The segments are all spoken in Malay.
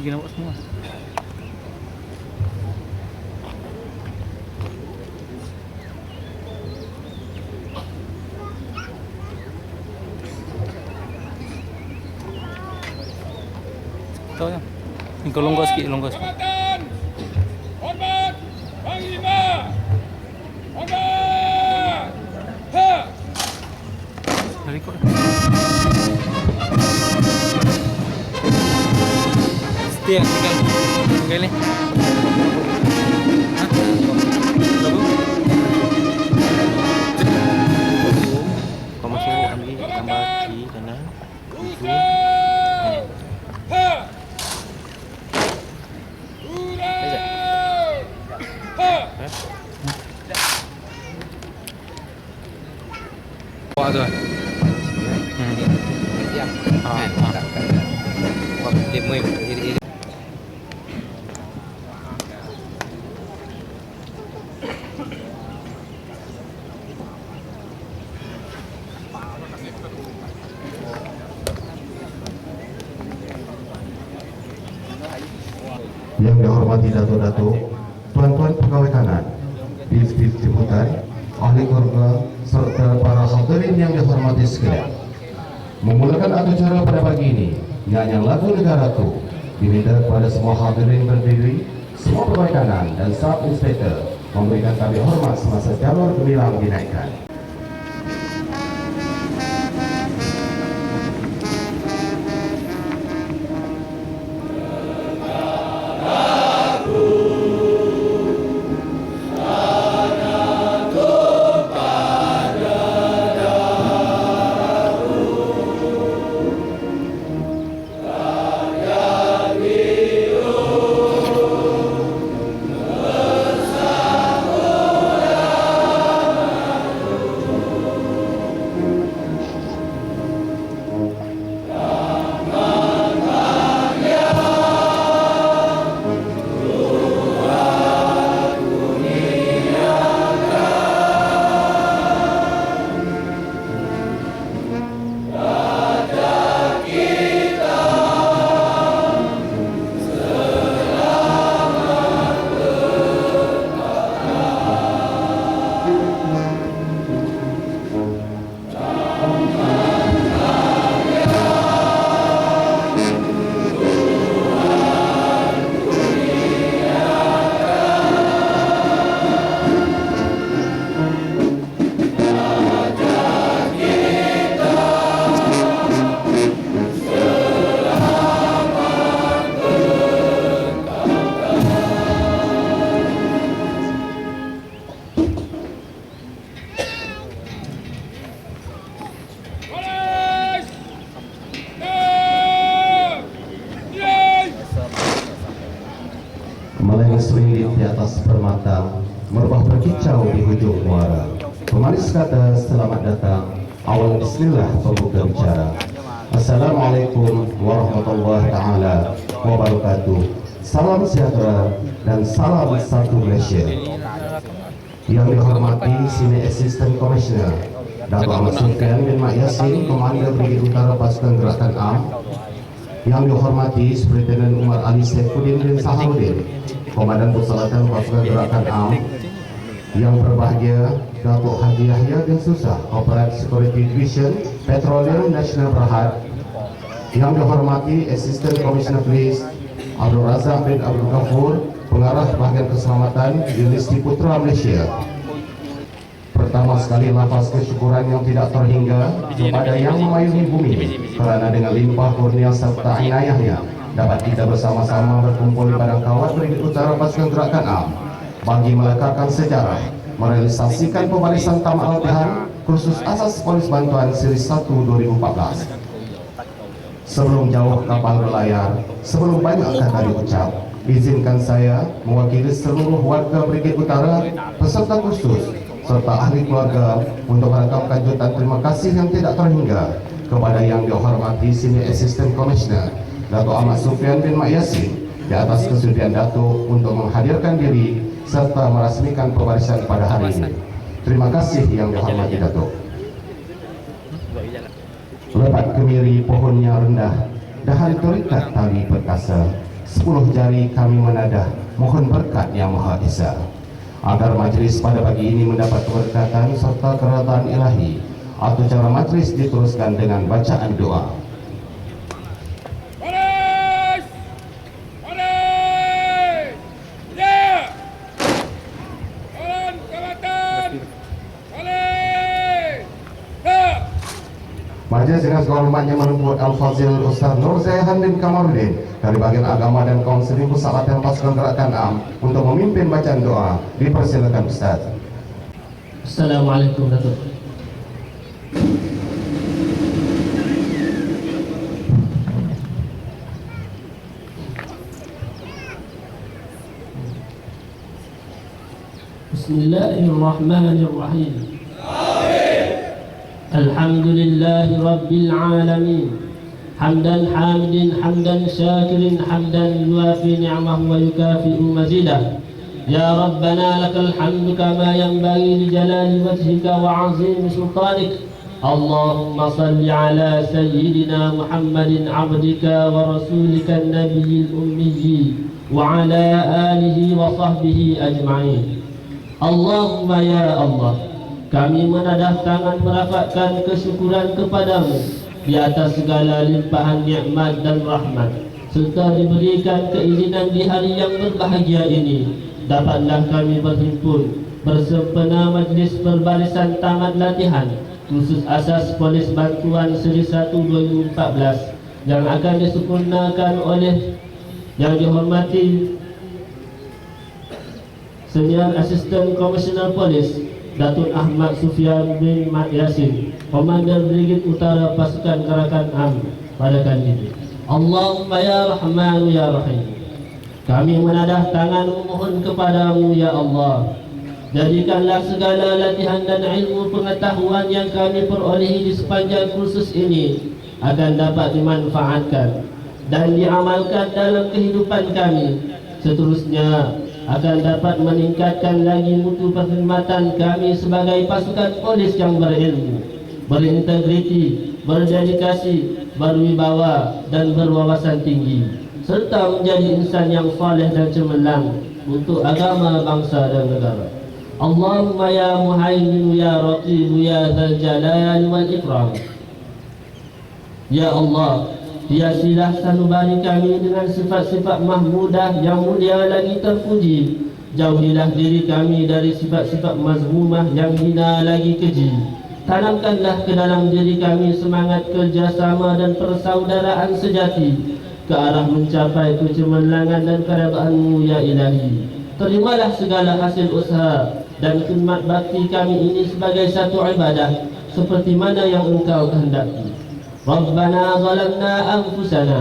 Pergi nampak semua. Tahu ya? Ni kau longgar sikit, longgar sikit. Hormat Panglima. Hormat. Ha. Dah rekod. Setia tinggal ni. Ha? Baru? Kau masih nak ambil gambar kiri kanan. Usai. Ha. Bawa tu. Siap. Ha. Dia mui. Yang dihormati Datuk-Datuk, tuan-tuan pegawai kanan, distributan, ahli keluarga, serta para hadirin yang dihormati sekalian. Memulakan acara pada pagi ini, nyanyian lagu Negaraku diminta kepada semua hadirin berdiri, semua pegawai kanan dan staf inspektor memberikan tanda hormat semasa jalur gemilang dinaikkan. Melayang selilit di atas permata, merbah berkicau di hujung muara. Pemanis kata selamat datang, awal bismillah pembuka bicara. Assalamualaikum warahmatullahi taala wabarakatuh. Salam sejahtera dan salam satu Malaysia. Yang dihormati Senior Assistant Commissioner Datuk Ahmad Sufian bin Mak Yassin, Komander Brigade Utara Pasukan Gerakan AM. Yang dihormati Superintendent Umar Ali Saifuddin bin Saharudin, Komandan Pusat Pasukan Gerakan AM. Yang berbahagia Datuk Haji Yahya bin Susah, Corporate Security Division Petroleum National Berhad. Yang dihormati Assistant Commissioner Police Abdul Razak bin Abdul Ghafur, Pengarah Bahagian Keselamatan Universiti Putra Malaysia. Pertama sekali lafaz kesyukuran yang tidak terhingga kepada Yang memayungi bumi, kerana dengan limpah kurnia serta inayahnya dapat kita bersama-sama berkumpul di padang kawat Brigade Utara Pasukan Gerakan AM bagi melekarkan sejarah, merealisasikan pembarisan tamat latihan kursus asas polis bantuan seri 1 2014. Sebelum jauh kapal berlayar, sebelum banyak kata diucap, izinkan saya mewakili seluruh warga Brigade Utara, peserta kursus serta ahli keluarga untuk merangkamkan jutaan terima kasih yang tidak terhingga kepada Yang dihormati Senior Assistant Commissioner Datuk Ahmad Sufian bin Mak Yassin di atas kesudian Datuk untuk menghadirkan diri serta merasmikan pembarisan pada hari ini. Terima kasih Yang dihormati Datuk. Lebat kemiri pohonnya rendah, dahan terikat tali perkasa, 10 jari kami menadah mohon berkat Yang Maha Esa, agar majlis pada pagi ini mendapat keberkatan serta keridhaan ilahi. Atur cara majlis diteruskan dengan bacaan doa. Baris! Baris! Ya! Jalan Kawatan! Baris! Ya! Majelis dengan segala hormatnya menemput Al-Fazil Ustaz Nur Zaihan bin Kamarudin dari bagian agama dan kaum seribu salat dan pasukan gerakan AM untuk memimpin bacaan doa. Dipersilakan Ustaz. Assalamualaikum Datuk. Bismillahirrahmanirrahim. Alhamdulillahi Rabbil Alamin. Hamdan hamidin, hamdan syakirin, hamdan yuafi ni'amahu wa yukafi'u mazidah. Ya Rabbana lakal hamdu kama yanbaghi li jalali wajhika wa azimi sultanik. Allahumma salli ala sayyidina Muhammadin abdika wa rasulika an-nabiyil ummiyyi wa ala alihi wa sahbihi ajma'in. Allahumma ya Allah, kami menadah tangan merafakkan kesyukuran kepadamu di atas segala limpahan nikmat dan rahmat, serta diberikan keizinan di hari yang berbahagia ini. Dapatlah kami berhimpun bersempena majlis perbarisan tamat latihan khusus asas polis bantuan Seri 1 2014 yang akan disempurnakan oleh yang dihormati Senior Asisten Komisioner Polis Datuk Ahmad Sufian bin Mat Yasin, Komander Brigade Utara Pasukan Gerakan AM pada kali ini. Allahumma ya Rahman ya Rahim, kami menadah tangan memohon kepadamu ya Allah, jadikanlah segala latihan dan ilmu pengetahuan yang kami perolehi di sepanjang kursus ini akan dapat dimanfaatkan dan diamalkan dalam kehidupan kami. Seterusnya akan dapat meningkatkan lagi mutu perkhidmatan kami sebagai pasukan polis yang berilmu, berintegriti, berdedikasi, berwibawa dan berwawasan tinggi, serta menjadi insan yang saleh dan cemerlang untuk agama, bangsa dan negara. Allahumma ya Muhaimin ya Raqib ya Dzal Jalal wal Ikram. Ya Allah, hiasilah sanubari kami dengan sifat-sifat mahmudah yang mulia lagi terpuji. Jauhilah diri kami dari sifat-sifat mazmumah yang hina lagi keji. Tanamkanlah ke dalam diri kami semangat kerjasama dan persaudaraan sejati ke arah mencapai kecemerlangan dan keridhaan-Mu ya Ilahi. Terimalah segala hasil usaha dan khidmat bakti kami ini sebagai satu ibadah seperti mana yang Engkau kehendaki. Rabbana zalamna anfusana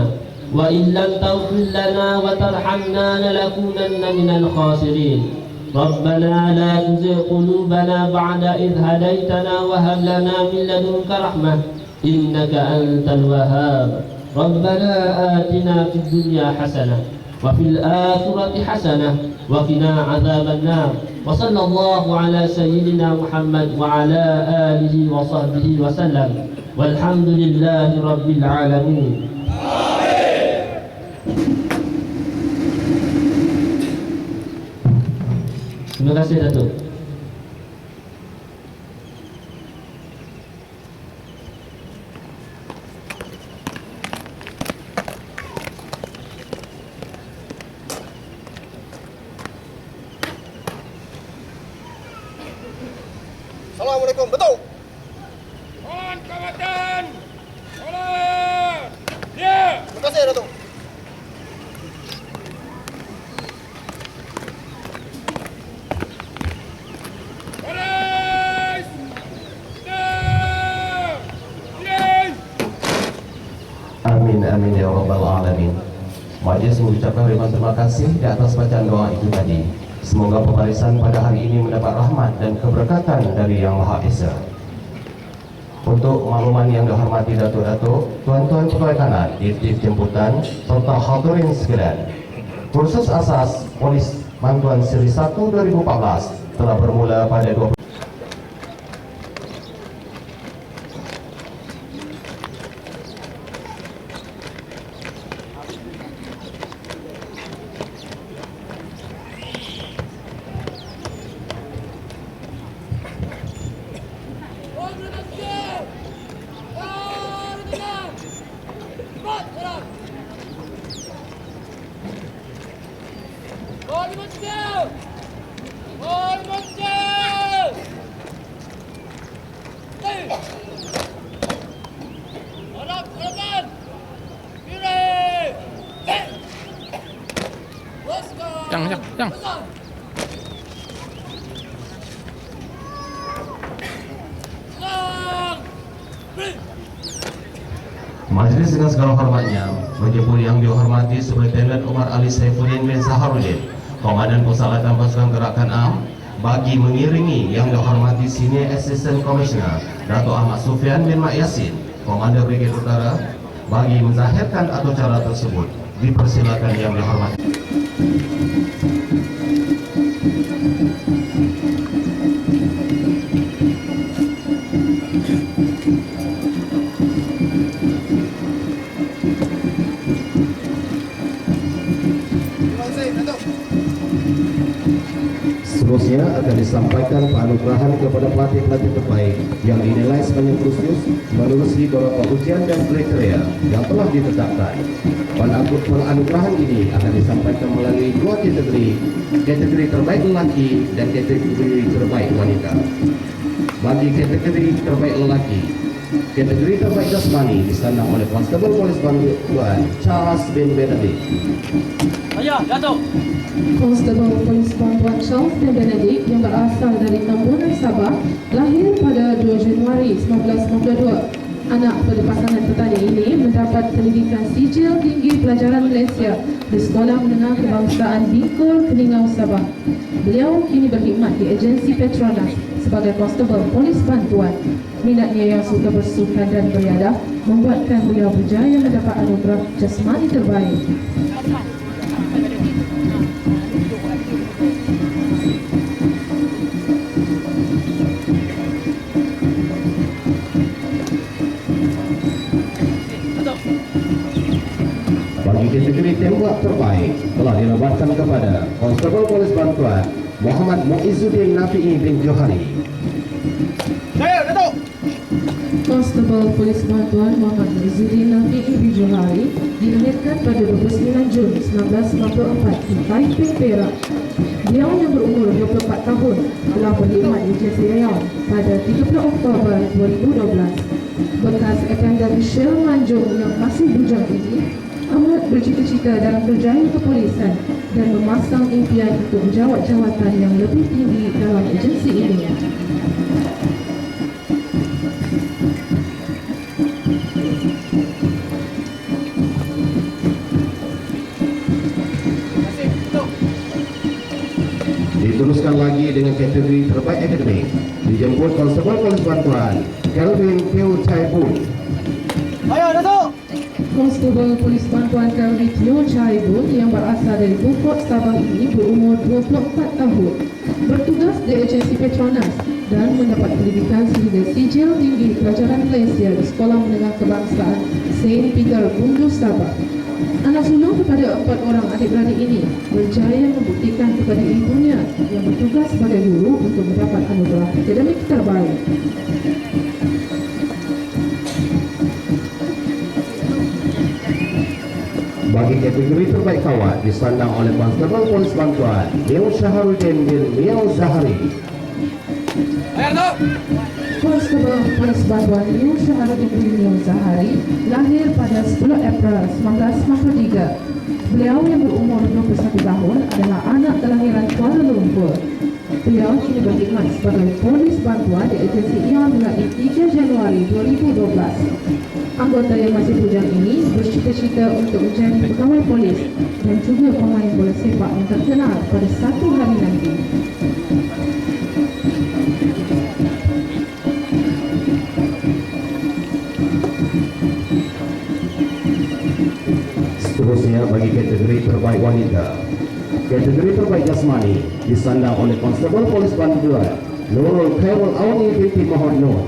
wa in lam taghfir lana wa tarhamna lanakunanna minal khasirin. Rabbana la tuzigh qulubana ba'da idh hadaytana wa hab lana min ladunka rahmah innaka antal wahhab. Rabbana atina fid dunya hasanah wa fil akhirati hasanah wa qina adzaban nar. Wa sallallahu ala sayyidina Muhammad wa ala alihi wa sahbihi wa sallam. Walhamdulillahi Rabbil Alamin. Terima kasih Datuk. Assalamualaikum, betul. Jalan Kawatan! Jalan! Ya! Terima kasih Datuk. Baris! Sedang! Yes! Amin amin ya rabbal alamin. Majlis mengucapkan ribuan terima kasih di atas bacaan doa itu tadi. Semoga pembarisan pada hari ini mendapat rahmat dan keberkatan dari Yang Maha Esa. Untuk makluman yang dihormati Datuk-Datuk, Tuan-Tuan Pegawai Kanan, Dirtiv Jemputan, serta hadirin sekalian, kursus asas Polis Bantuan Seri 1 2014 telah bermula pada 20. Jang. Majelis dengan segala hormatnya menyebut yang dihormati Superintendent Umar Ali Saifuddin bin Zaharuddin, Komandan Pusat Pasukan Gerakan AM, bagi mengiringi yang dihormati Senior Assistant Commissioner Dato' Ahmad Sufian bin Mak Yassin, Komander Brigade Utara, bagi menzahirkan acara tersebut. Dipersilakan yang dihormati. Seterusnya akan disampaikan penganugerahan kepada pelatih-pelatih terbaik yang dinilai sebanyak khusus menerusi beberapa ujian dan kriteria yang telah ditetapkan. Penganugerahan ini akan disampaikan melalui dua kategori terbaik lelaki dan kategori terbaik wanita. Bagi kategori terbaik lelaki, kategori terbaik jasmani disandang oleh Konstable Polis Bantuan Charles bin Benedict. Konstable Polis Bantuan Charles bin Benedict yang berasal dari Tambunan, Sabah, lahir pada 2 Januari 1992. Anak pada pasangan petani ini mendapat pendidikan sijil tinggi pelajaran Malaysia di Sekolah Menengah Kebangsaan Bingkul, Keningau, Sabah. Beliau kini berkhidmat di agensi Petronas sebagai Konstable Polis Bantuan. Minatnya yang suka bersukan dan beriadah membuatkan beliau berjaya mendapat anugerah jasmani terbaik. Bagi kategori tembak terbaik telah dinobatkan kepada Konstable Polis Bantuan Muhammad Muizzuddin Nafi'i bin Johari. Konstable Polis Bantuan Muhammad Muizzuddin Nafi'i bin Johari dilahirkan pada 29 Jun 1994 di Taipei, Perak. Beliau yang berumur 24 tahun telah berkhidmat di JCAO pada 30 Oktober 2012. Bekas Epandan Shell Manjung yang masih bujang ini amat bercita-cita dalam berjaya kepolisian dan memasang impian untuk menjawat jawatan yang lebih tinggi dalam agensi ini. Diteruskan lagi dengan kategori terbaik akademik, dijemput Konstable Polis Bantuan Kelvin Teo Chai Bun. Konstable Polis Bantuan Kelvin Teo Chai Bun yang berasal dari Beaufort, Sabah ini berumur 24 tahun, bertugas di agensi Petronas dan mendapat pendidikan sehingga sijil tinggi pelajaran Malaysia di Sekolah Menengah Kebangsaan Saint Peter, Bundus, Sabah. Anak sulung kepada 4 orang adik-beradik ini berjaya membuktikan kepada ibunya yang bertugas sebagai guru untuk mendapat anugerah akademik terbaik. Bagi kategori terbaik kawat disandang oleh Konstable Polis Bantuan Miao Shaharuddin bin Miao Zahari. Konstable Polis Bantuan Miao Shaharuddin bin Miao Zahari lahir pada 10 April 1993. Beliau yang berumur 21 tahun adalah anak kelahiran Kuala Lumpur. Beliau kini berkhidmat sebagai Polis Bantuan di agensi ION mulai 3 Januari 2012. Anggota yang masih bujang ini bercita-cita untuk menjadi pegawai polis dan juga pemain bola sepak yang terkenal pada satu hari nanti. Seterusnya bagi kategori terbaik wanita, kategori terbaik jasmani disandang oleh Konstable Polis Bantuan Nurul Khairul Awni binti Mohon Nur.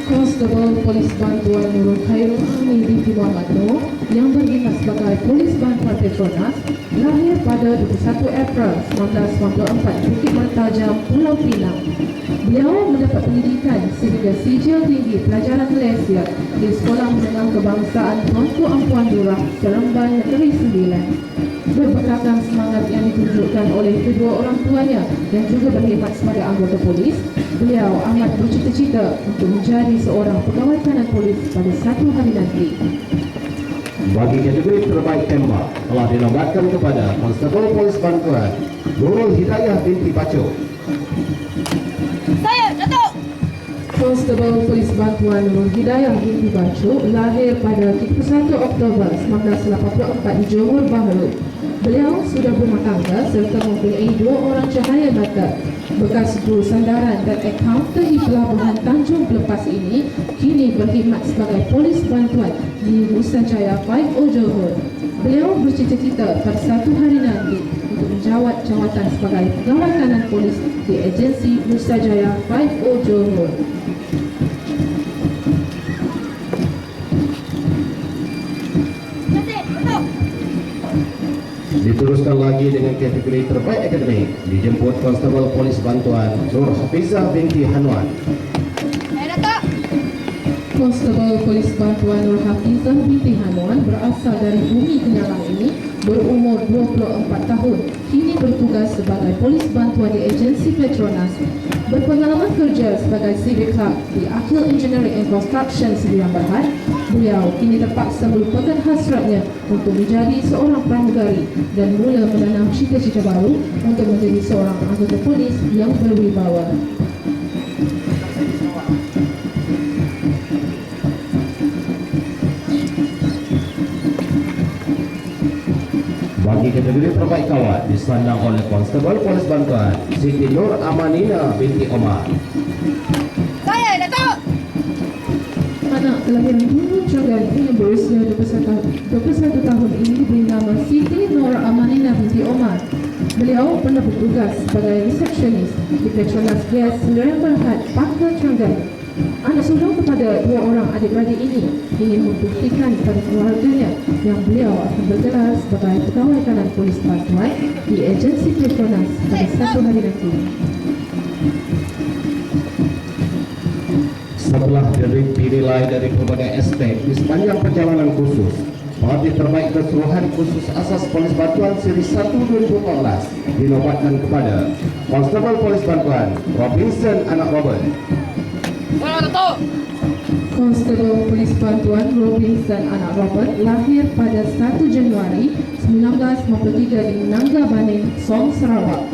Konstable Polis Bantuan Nurul Khairul Awni binti Muhammad Nur yang berkhidmat sebagai Polis Bantuan Petronas lahir pada 21 April 1994 di Bukit Mertajam, Pulau Pinang. Beliau mendapat pendidikan sehingga sijil tinggi pelajaran Malaysia di Sekolah Menengah Kebangsaan Tuanku Ampuan Durrah, Seremban, Negeri Sembilan. Berbekatkan semangat yang ditunjukkan oleh kedua orang tuanya dan juga berkhidmat sebagai anggota polis, beliau amat bercita-cita untuk menjadi seorang pegawai kanan polis pada satu hari nanti. Bagi kategori terbaik tembak telah dinobatkan kepada Konstebel Polis Bantuan Nurul Hidayah binti Paco. Saya, Datuk! Konstebel Polis Bantuan Nurul Hidayah binti Paco lahir pada 31 Oktober 1984 di Johor Bahru. Beliau sudah berumah tangga serta mempunyai 2 orang cahaya mata. Bekas guru sandaran dan akauntan di Pelabuhan Tanjung Pelepas ini kini berkhidmat sebagai polis bantuan di Nusajaya 5O Johor. Beliau bercita-cita pada satu hari nanti untuk menjawat jawatan sebagai pegawai kanan polis di agensi Nusajaya 5O Johor. Diteruskan lagi dengan kategori terbaik akademik, dijemput Konstebel Polis Bantuan Nur Hafizah binti Hanwan. Saya, Datuk! Konstebel Polis Bantuan Nur Hafizah binti Hanwan berasal dari Bumi Kenyalang ini, berumur 24 tahun, kini bertugas sebagai polis bantuan di agensi Petronas. Berpengalaman kerja sebagai civil clerk di Akhil Engineering and Construction Sembilan Berhad, beliau kini terpaksa melupakan hasratnya untuk menjadi seorang pramugari dan mula menanam cita-cita baru untuk menjadi seorang anggota polis yang berwibawa. Bagi kategori terbaik kawat disandang oleh Konstebel Polis Bantuan Siti Nur Amanina binti Omar. Saya, Datuk! Anak kelahiran Gunung Cagar yang berusia 21 tahun ini diberi nama Siti Nur Amanina binti Omar. Beliau pernah bertugas sebagai resepsionis di Petronas Gas Sembilan Berhad, Pakar Terengganu. Anak sulung kepada 2 orang adik-beradik ini ingin membuktikan kepada keluarganya yang beliau akan bergelar sebagai pegawai kanan polis bantuan di agensi Petronas pada satu hari nanti. Setelah dinilai dari berbagai aspek di sepanjang perjalanan khusus, parti terbaik keseluruhan khusus asas polis bantuan seri 1 2014 dinobatkan kepada Konstebel Polis Bantuan Robinson Anak Robert. Saya, Datuk! Konstebel Polis Bantuan Robinson Anak Robert lahir pada 1 Januari 1953 di Nangga Baning, Song, Sarawak.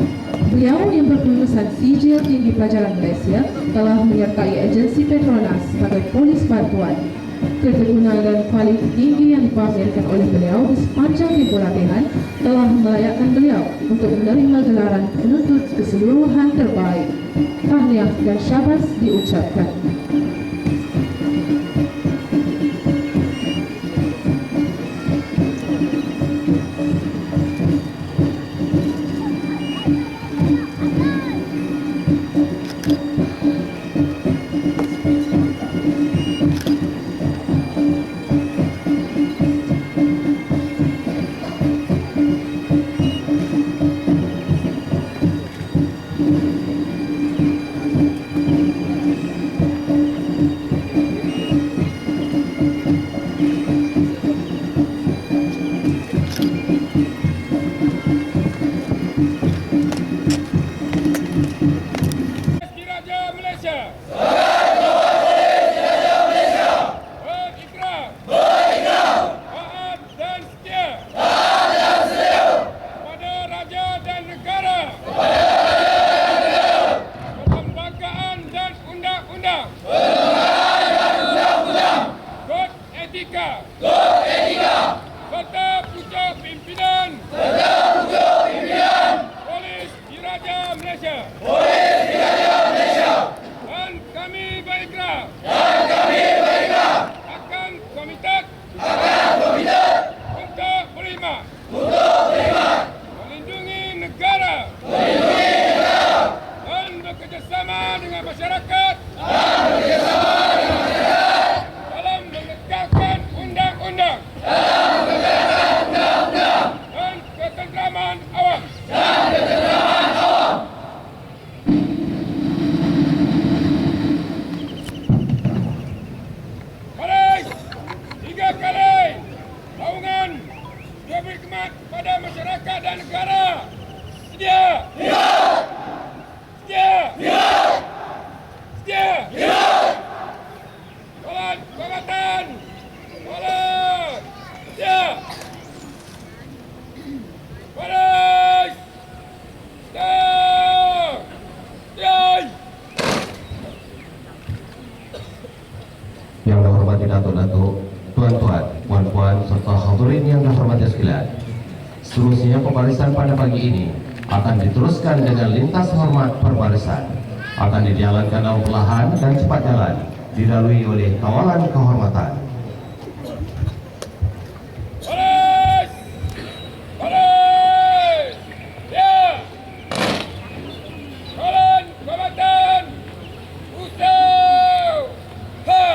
Beliau yang berkelulusan sijil tinggi pelajaran Malaysia telah menyertai agensi Petronas sebagai polis bantuan. Ketekunan dan kualiti tinggi yang dipamerkan oleh beliau di sepanjang tempoh latihan telah melayakkan beliau untuk menerima gelaran penuntut keseluruhan terbaik. Tahniah dan syabas diucapkan. dalam menegakkan undang-undang hormati datuk-datuk, tuan-tuan, puan-puan, serta hadirin yang dihormati sekalian. Seterusnya pembarisan pada pagi ini akan diteruskan dengan lintas hormat perbarisan. Akan dijalankan dalam perlahan dan cepat jalan, dilalui oleh kawalan kehormatan. Baris! Baris! Siap! Kawalan kehormatan! Usau! Ha!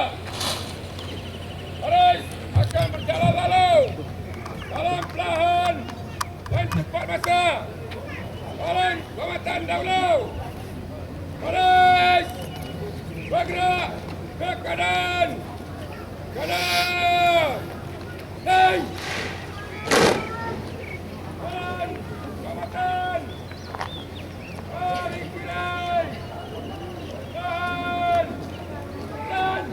Baris akan berjalan lalu dalam perlahan dan cepat masa. Kawalan kehormatan dahulu. Baris! Bergerak ke kanan! Kanan! Naik! Kanan! Kehormatan! Balik kiri! Kanan! Kanan!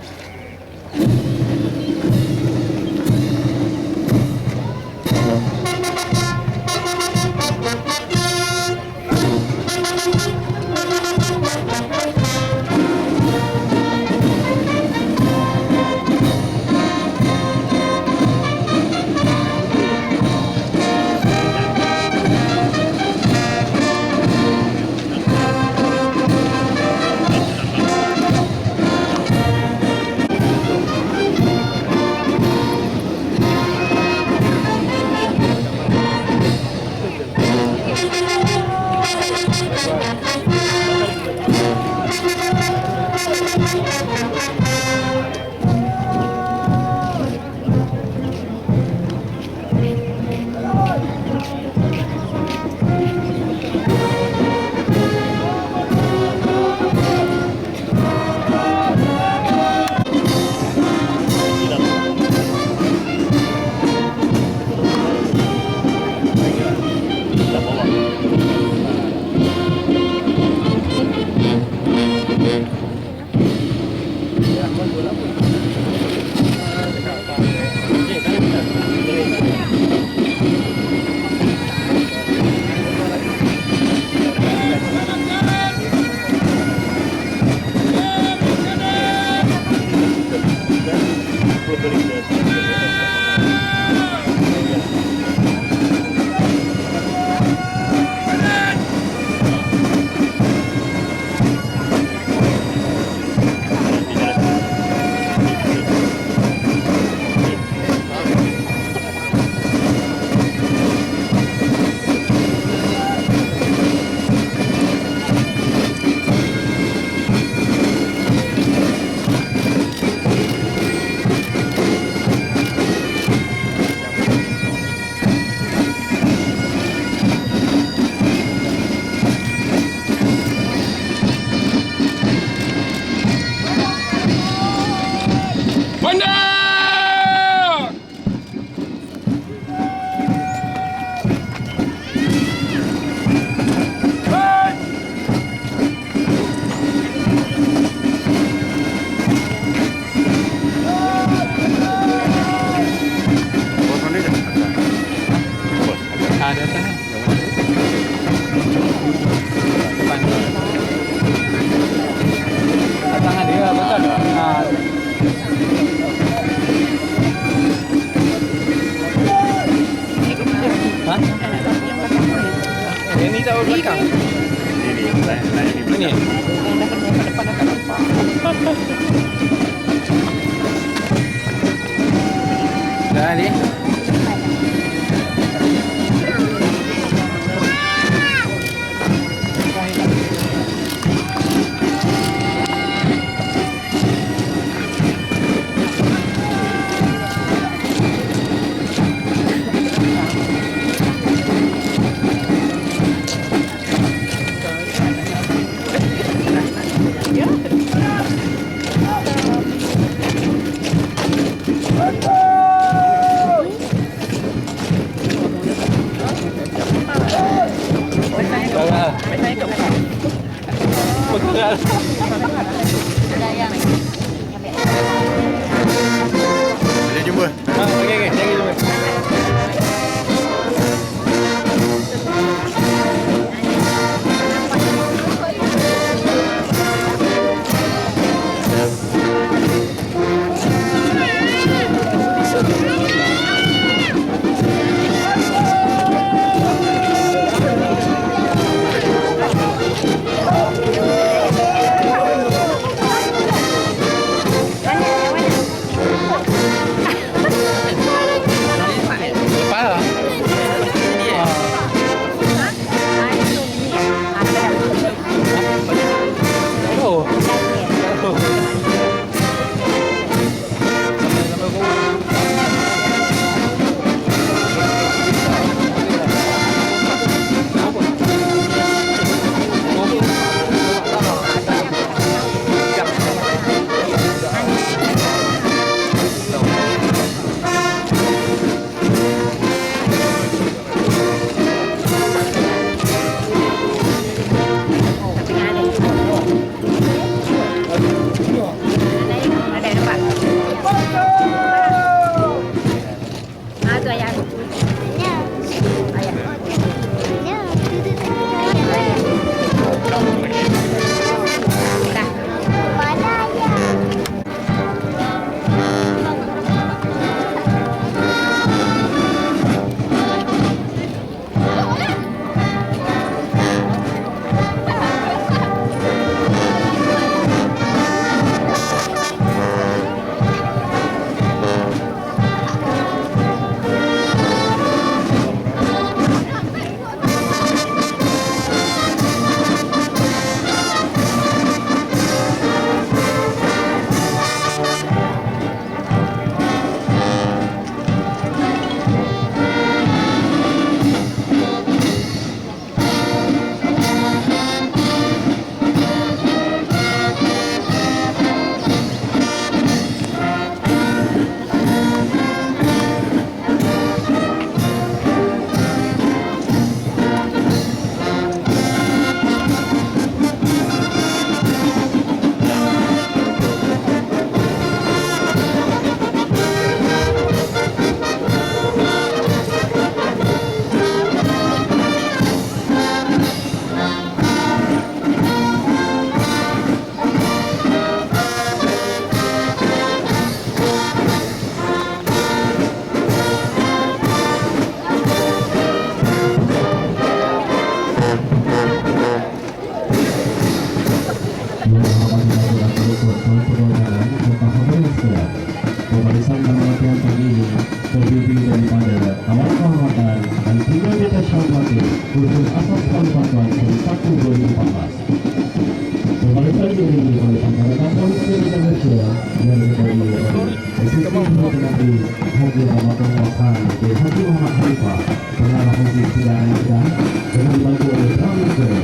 Nabi Haji Ramadan Wakan dan Haji Muhammad Hanifah pengarah Haji Sidang Mudah dengan dibantu oleh Pramugara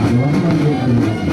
Anwar Mandir Al-Haji.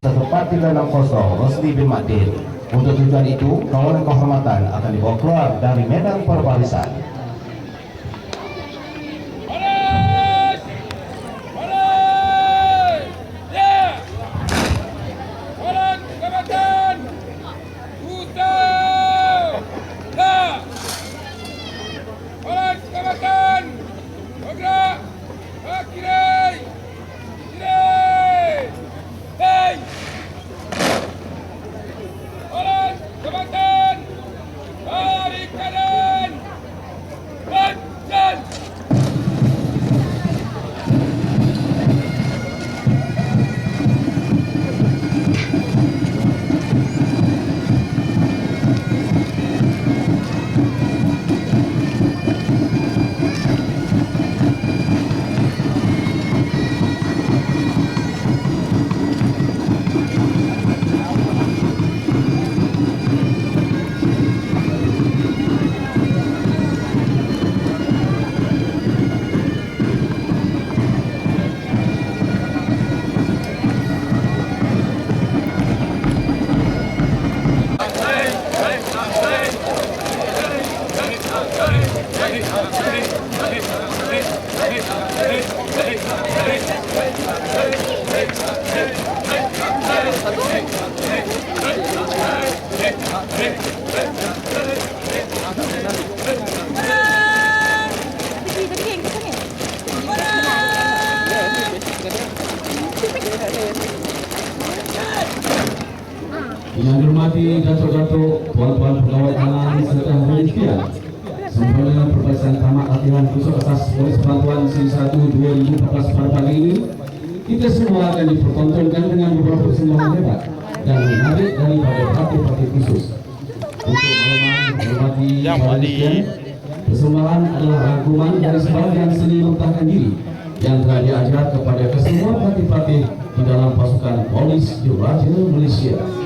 Setepat 360 Rosli bin Madin. Untuk tujuan itu, kawalan kehormatan akan dibawa keluar dari medan perbarisan. Yang dihormati datuk-datuk, puan-puan pegawai tahanan serta hadirin sekalian, sempena perpelatihan tamat latihan khusus asas polis bantuan C1 2014 pada pagi ini, kita semua akan dipertontonkan dengan beberapa persembahan hebat dan menarik daripada parti-parti khusus. Untuk menghormati hadirin sekalian, persembahan adalah rangkuman dari sebagian seni mentahkan diri yang telah diajar kepada kesemua parti-parti di dalam pasukan polis Diraja Malaysia.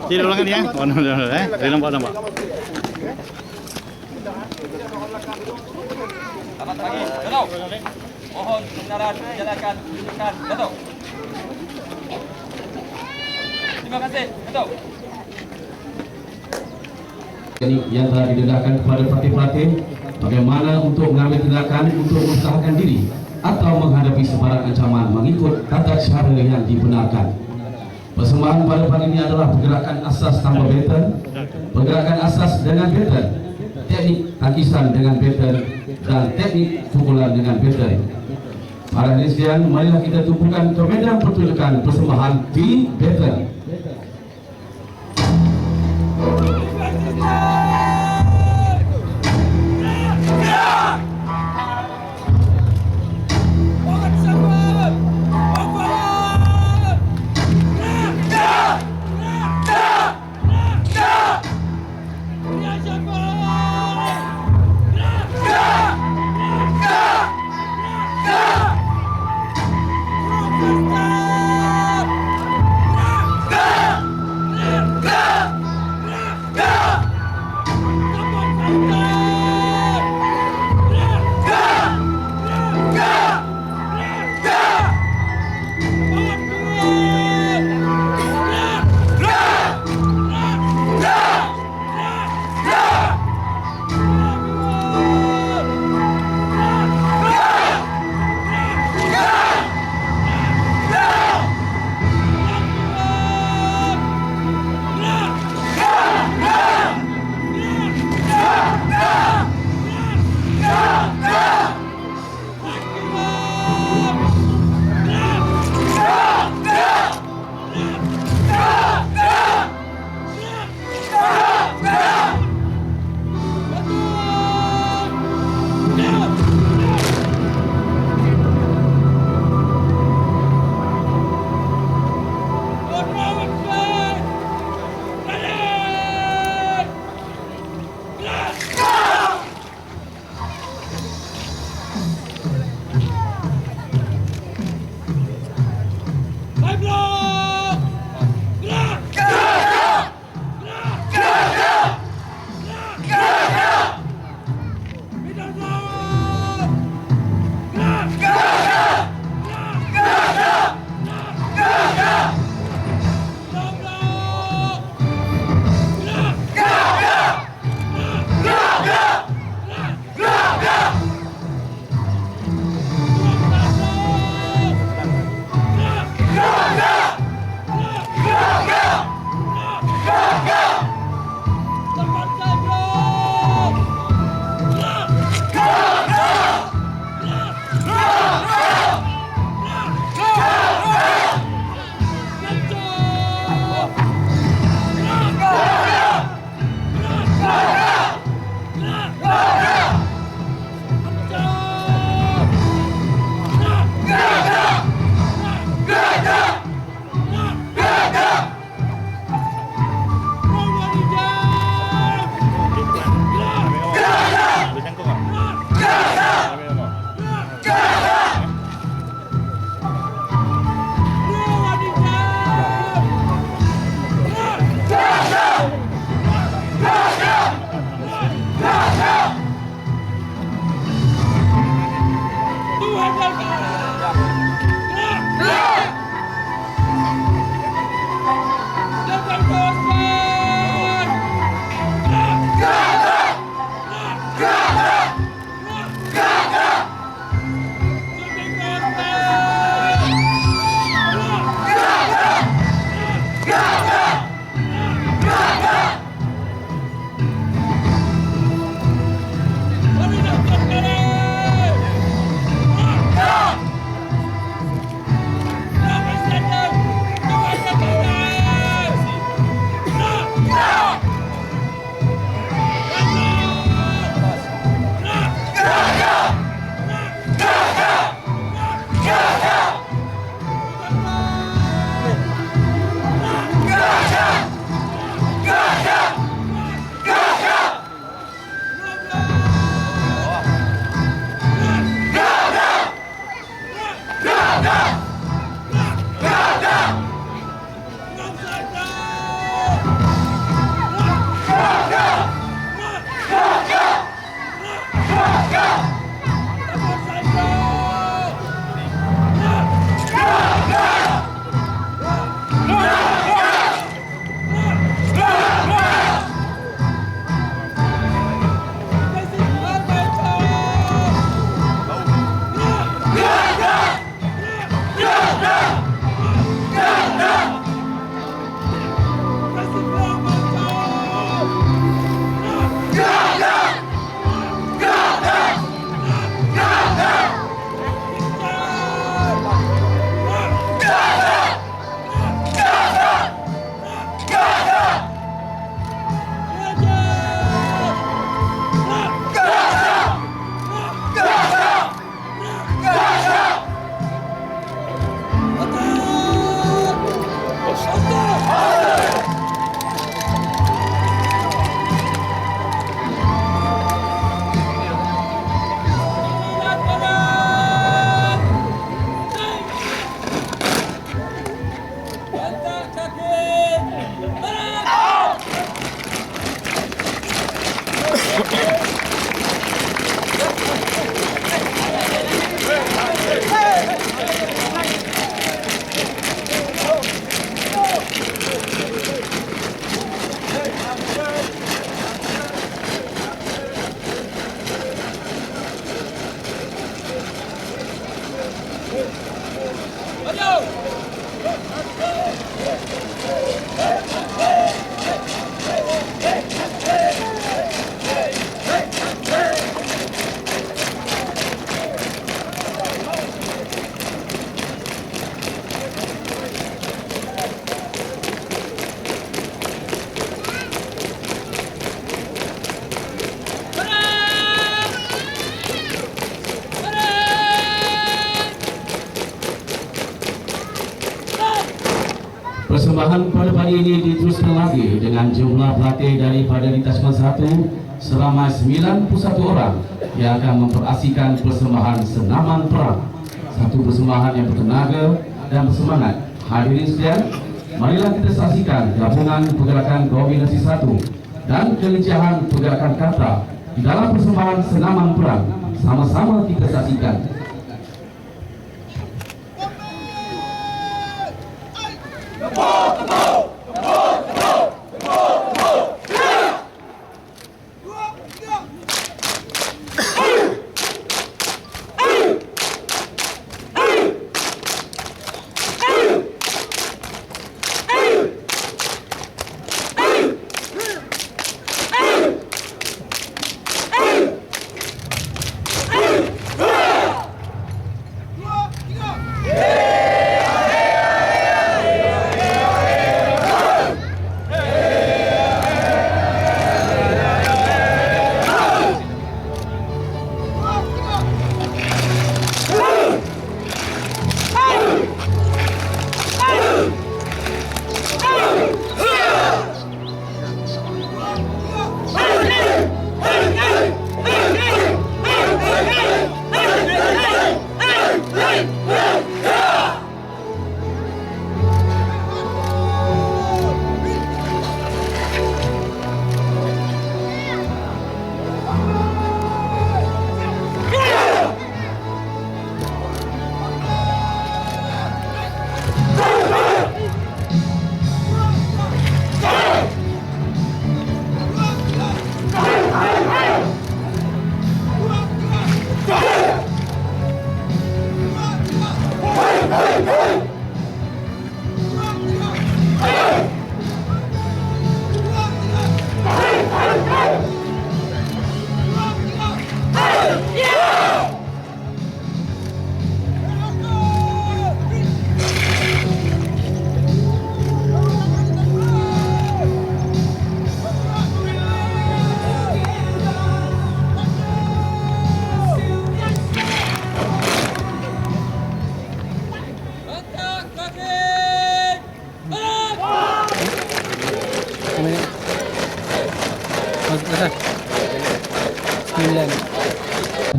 Tidak ulangan ya? Oh, dari nampak. Selamat pagi, Datuk. Mohon kebenaran jalankan tuntutan, Datuk. Terima kasih, Datuk. Yang telah didedahkan kepada parti-parti bagaimana untuk mengambil tindakan untuk mempertahankan diri atau menghadapi sebarang ancaman mengikut tata cara yang dibenarkan. Persembahan pada pagi ini adalah pergerakan asas tanpa baton, pergerakan asas dengan baton, teknik tangkisan dengan baton, dan teknik pukulan dengan baton. Para hadirin sekalian, marilah kita tumpukan ke medan pertunjukan persembahan di baton. Gerak! Persembahan pada pagi ini diteruskan lagi dengan jumlah pelatih daripada Detachment 1 selama 91 orang yang akan memperaksikan persembahan senaman perang. Satu persembahan yang bertenaga dan bersemangat. Hadirin sekalian, marilah kita saksikan gabungan pergerakan koordinasi 1 dan kelincahan pergerakan kata di dalam persembahan senaman perang. Sama-sama kita saksikan.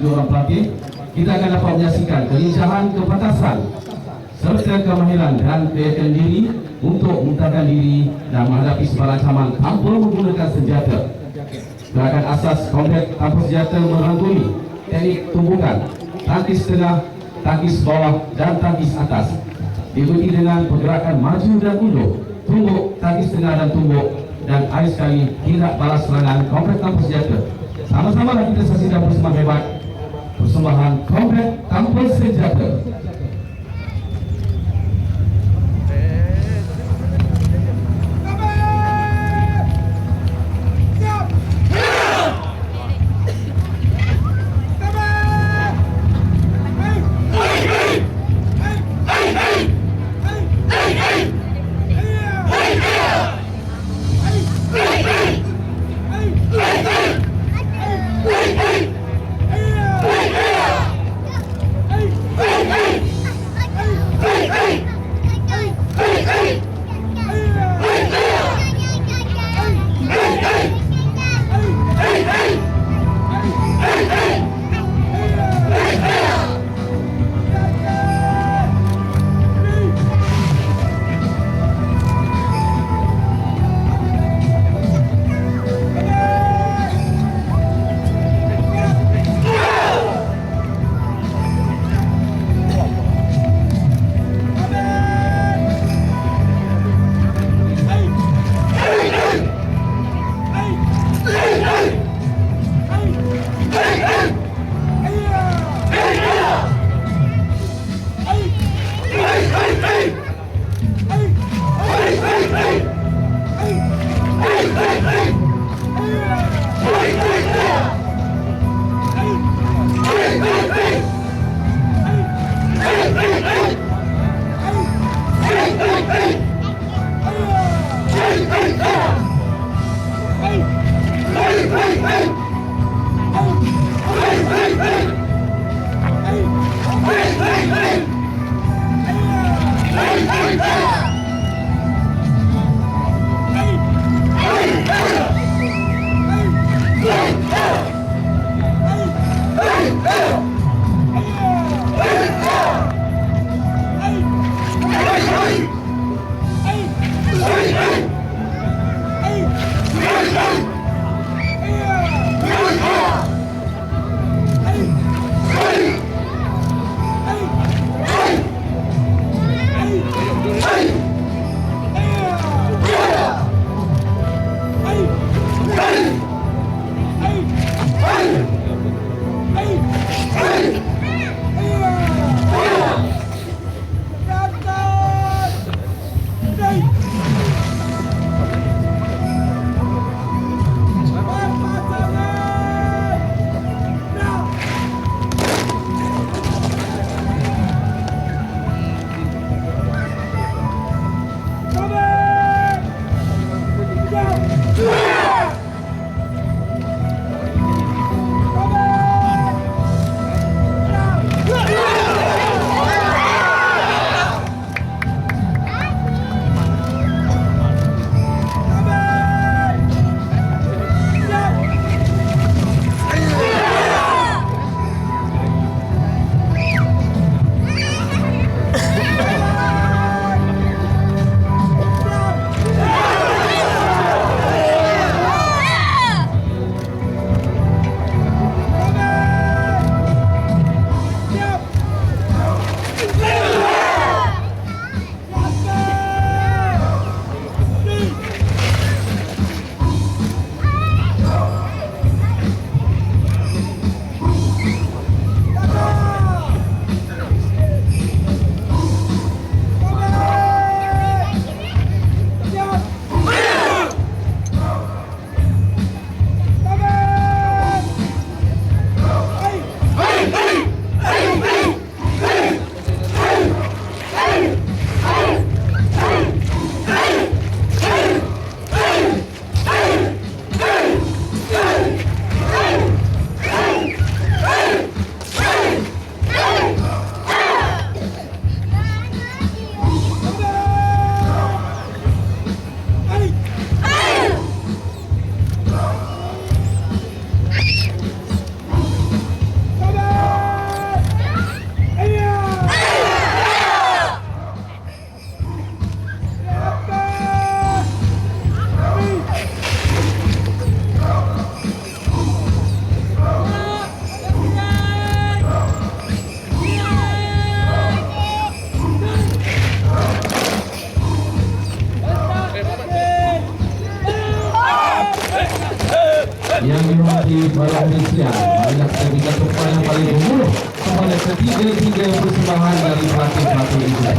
Orang pelatih, kita akan dapat menyaksikan kelincahan, kepatasan serta kemahiran dan keyakinan diri untuk mengutarakan diri dan menghadapi sebarang ancaman tanpa menggunakan senjata. Gerakan asas kombat tanpa senjata merangkumi teknik tumbukan, tangkis tengah, tangkis bawah dan tangkis atas. Diikuti dengan pergerakan maju dan mundur, tumbuk, tangkis tengah dan tumbuk, dan akhir sekali tindak balas serangan kombat tanpa senjata. Sama-sama kita saksikan persembahan hebat, persembahan kombat tanpa senjata. Hey! Yang dihormati para penisian, marilah kita berikan tepuan yang paling gemuruh kepada ketiga-tiga persembahan dari pelatih-pelatih itu.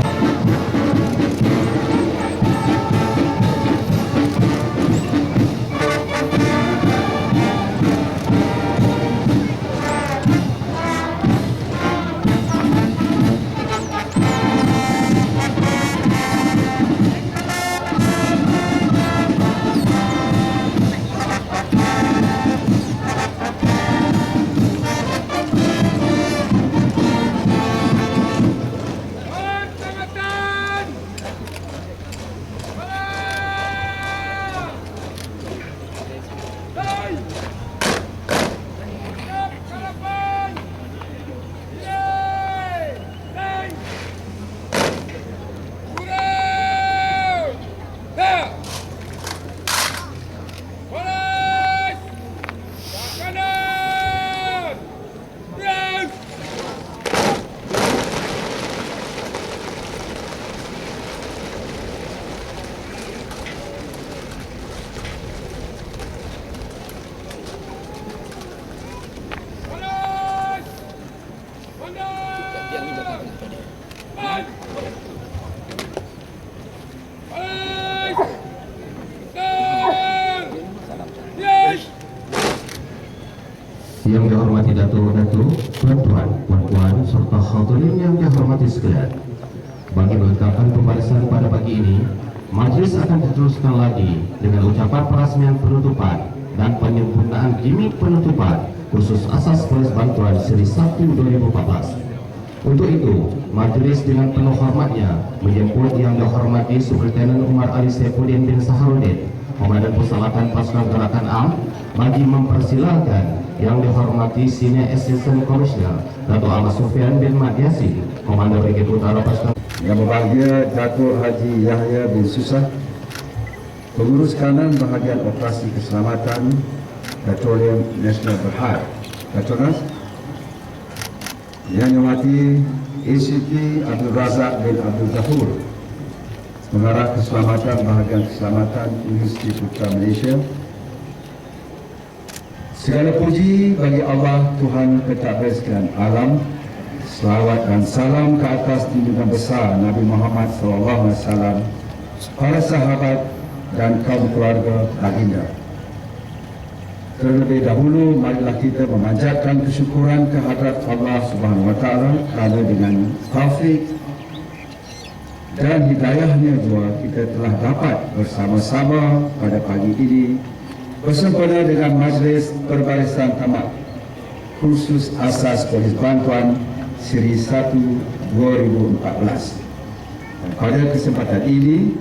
Yang dihormati Datuk-Datuk, Tuan-Tuan, Puan-Puan, serta hadirin yang dihormati sekalian. Bagi melengkapkan pembalasan pada pagi ini, majlis akan diteruskan lagi dengan ucapan perasmian penutupan dan penyempurnaan gimik penutupan khusus asas polis bantuan seri 1 2014. Untuk itu, majlis dengan penuh hormatnya menjemput yang dihormati Superintendent Umar Ali Saifuddin bin Saharudin, Komandan Puslatan Pasukan Gerakan AM, bagi mempersilakan yang dihormati Senior Assistant Commissioner Datuk Ahmad Sufyan bin Mat Yasin, Komandan Brigade Utara Pasukan. Yang berbahagia Datuk Haji Yahya bin Susah, Pengurus Kanan Bahagian Operasi Keselamatan Petroleum Nasional Berhad Petronas. Yang dihormati ACP Abdul Razak bin Abdul Zahur, Pengarah Keselamatan Bahagian Keselamatan Universiti Putra Malaysia. Segala puji bagi Allah Tuhan Pentadbir sekalian alam. Selawat dan salam ke atas junjungan besar Nabi Muhammad SAW, para sahabat dan kaum keluarga baginda. Terlebih dahulu, marilah kita memanjatkan kesyukuran kehadrat Allah Subhanahu Wa Taala kerana dengan taufik dan hidayahnya juga kita telah dapat bersama-sama pada pagi ini bersempena dengan Majlis Perbarisan Tamat Khusus Asas Polis Bantuan Seri 1 2014. Dan pada kesempatan ini,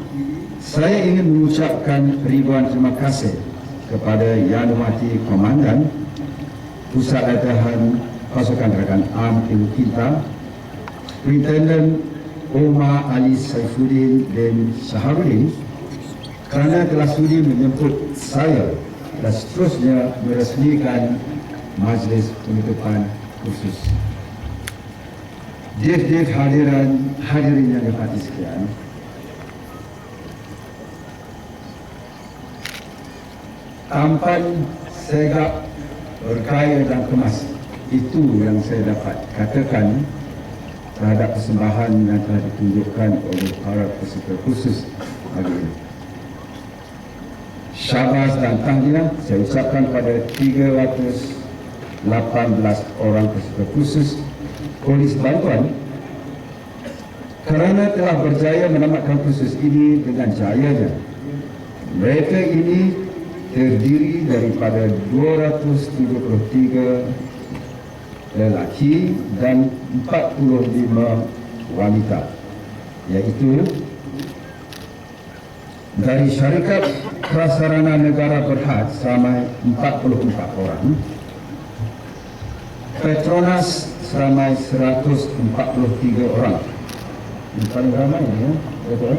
saya ingin mengucapkan ribuan terima kasih kepada Yang Dihormati Komandan Pusat Latihan Pasukan Gerakan AM Ibu Kinta, Superintendent Umar Ali Saifuddin bin Saharudin, kerana telah sudi menjemput saya dan seterusnya meresmikan majlis penutupan khusus. Div hadirin yang dihormati sekalian, tampan, segap, bergaya dan kemas, itu yang saya dapat katakan terhadap persembahan yang telah ditunjukkan oleh para peserta khusus hari ini. Syabas dan tahniah saya ucapkan pada 318 orang peserta khusus Polis Bantuan kerana telah berjaya menamatkan kursus ini dengan jayanya. Mereka ini terdiri daripada 273 lelaki dan 45 wanita, iaitu dari Syarikat Prasarana Negara Berhad seramai 44 orang, Petronas seramai 143 orang. Ini paling ramai ya, betul?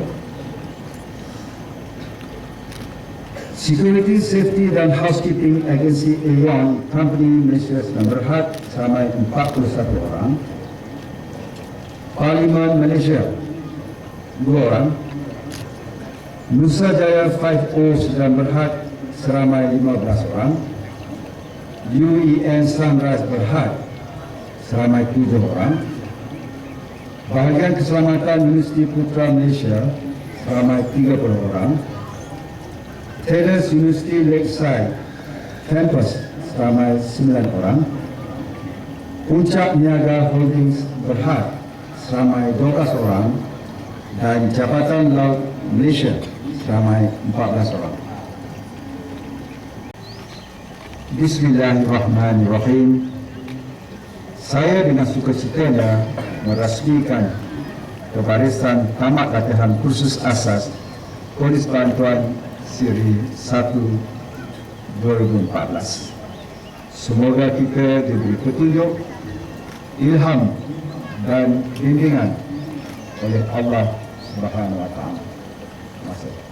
Security, Safety dan Housekeeping Agency A1 Company Malaysia Sedang Berhad seramai 41 orang, Parlimen Malaysia 2 orang, Nusa Jaya 5O Sedang Berhad seramai 15 orang, UEN Sunrise Berhad seramai 7 orang, bahagian keselamatan Universiti Putra Malaysia seramai 30 orang, Teras Universiti Lakeside Campus seramai 9 orang, Puncak Niaga Holdings Berhad seramai 12 orang, dan Jabatan Laut Malaysia seramai 14 orang. Bismillahirrahmanirrahim. Saya dengan sukacita merasmikan kebarisan tamat latihan kursus asas Polis Bantuan Siri 1 2014. Semoga kita diberi petunjuk, ilham dan bimbingan oleh Allah Subhanahu wa taala. Terima kasih.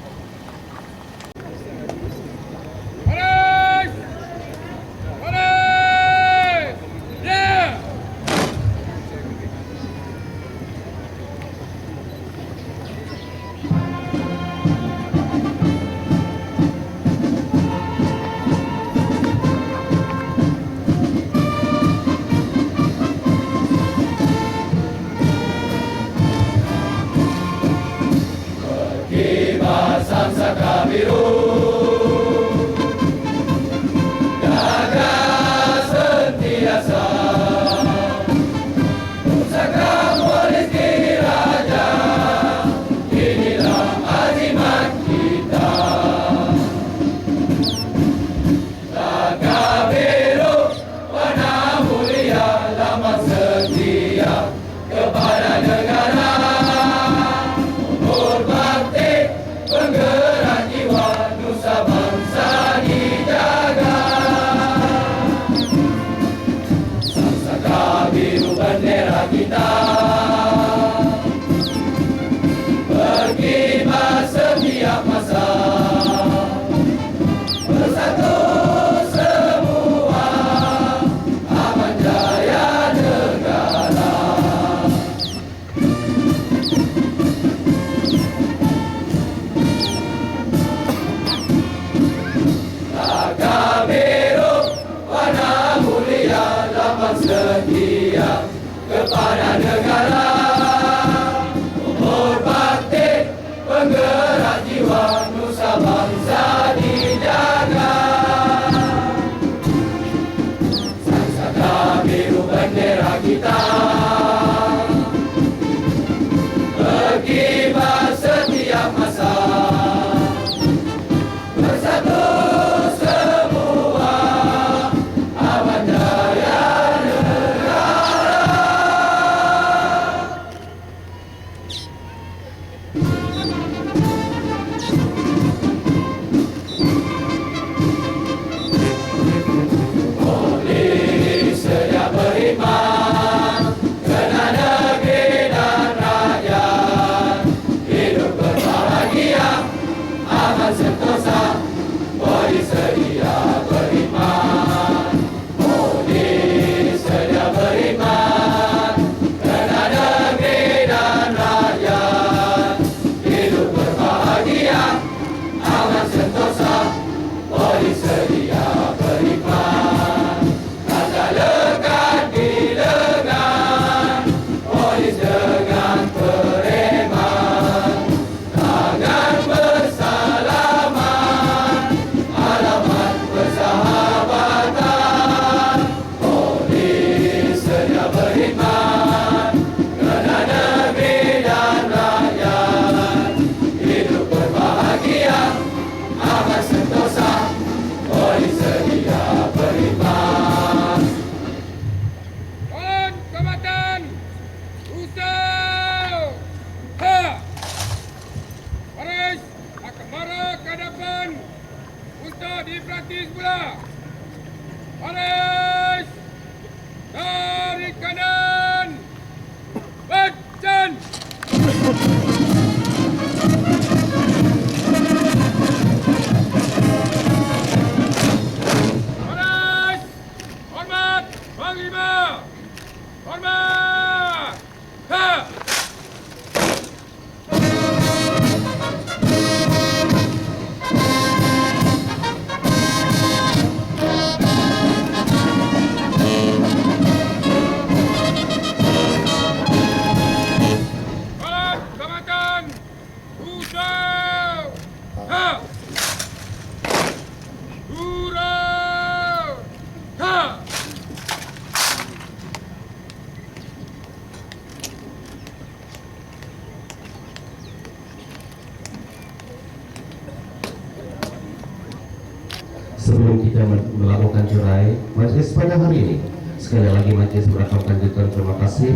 Sebelum kita melakukan cerai majlis pada hari ini, sekali lagi majlis mengucapkan jutaan terima kasih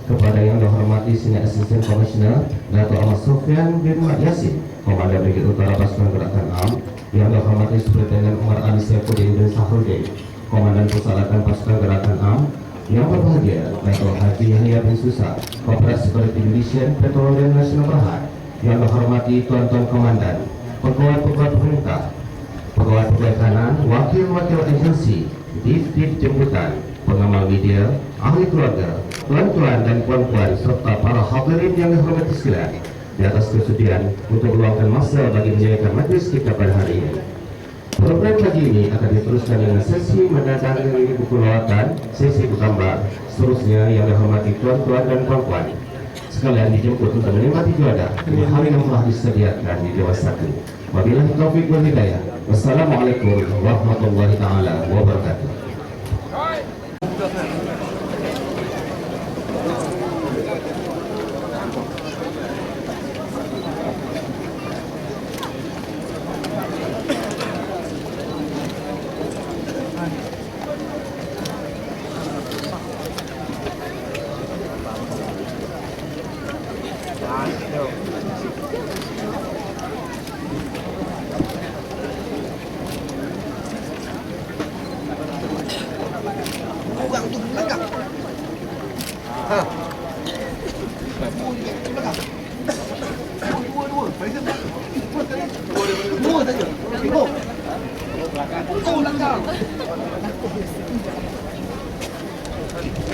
kepada yang dihormati Senior Assistant Commissioner Dato' Ahmad Sufyan bin Mat Yasin, Komandan Brigade Utara Pasukan Gerakan AM, yang dihormati Superintendent Umar Ali Saifuddin bin Sahrudin, Komandan Pusat Pasukan Gerakan AM, yang berbahagia Dato' Haji Yahya bin Susa, Korporat Security Division Petroleum Nasional Berhad, yang dihormati Tuan-Tuan Komandan, pegawai-pegawai pemerintah, pegawai-pegawai kanan, wakil-wakil agensi, div-div jemputan, pengamal media, ahli keluarga, tuan-tuan dan puan-puan serta para hadirin yang dihormati sekalian, di atas kesudian untuk meluangkan masa bagi menjayakan majlis kita pada hari ini. Program pagi ini akan diteruskan dengan sesi menandatangani buku lawatan, sesi bergambar, seterusnya yang dihormati tuan-tuan dan puan-puan sekalian dijemput untuk menikmati juada hal yang telah disediakan di Dewas 1. Wabillahi taufiq wal hidayah. Wassalamualaikum warahmatullahi taala wabarakatuh.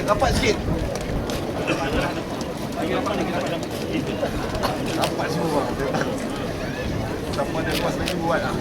Dapat sikit. Dapat semua. Siapa ada kuas lagi buat lah.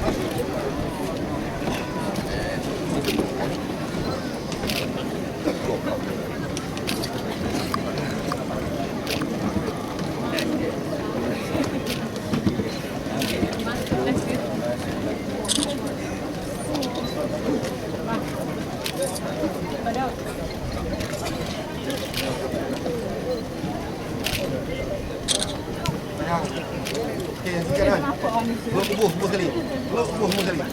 Okey, sekarang. Blok kubuh semua sekali. Blok kubuh semua sekali.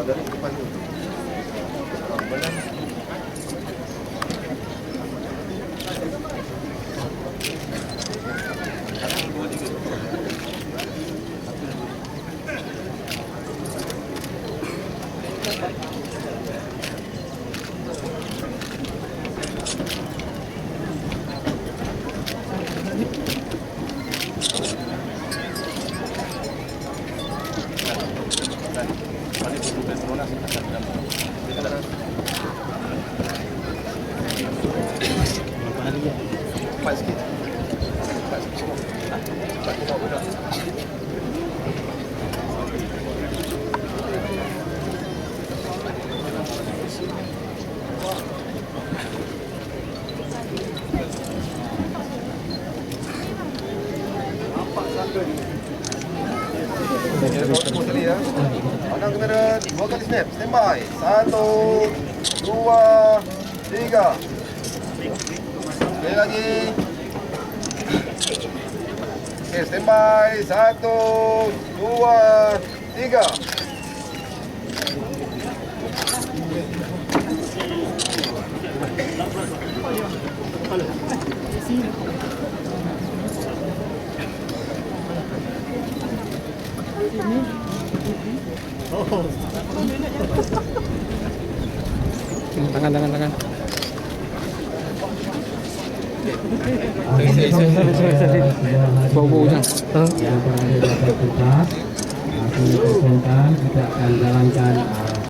Dari depan tu. Cepat sikit. Pandang kamera, 2 kali snap, standby. 1, 2, 3. Sekali lagi. Okey, standby. 1, 2, 3. Tangan. Bau-bau ujang. Yang berada di atas kertas, kita akan jalankan